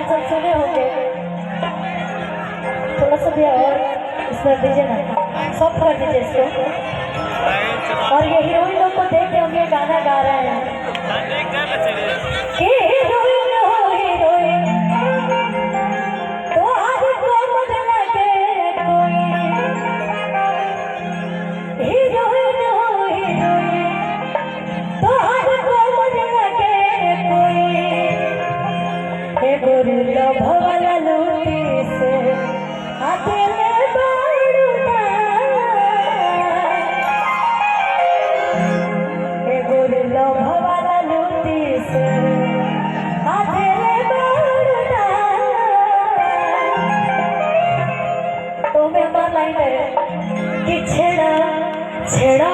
सब सुने होंगे, थोड़ा सा भी और इसमें दीजिए ना, सब कर दीजिए इसको। और ये हीरोइन लोग को देख के हम ये गाना गा रहे हैं। हीरोइन हो हीरोइन, तो आज को मुझे लगे कोई। हीरोइन हो हीरोइन, तो आज को मुझे लगे कोई। गुरुला भवला लूटी से अकेले बाड़ूता, गुरुला भवला लूटी से अकेले बाड़ूता। तो मैं मालाइले कि छेड़ा छेड़ा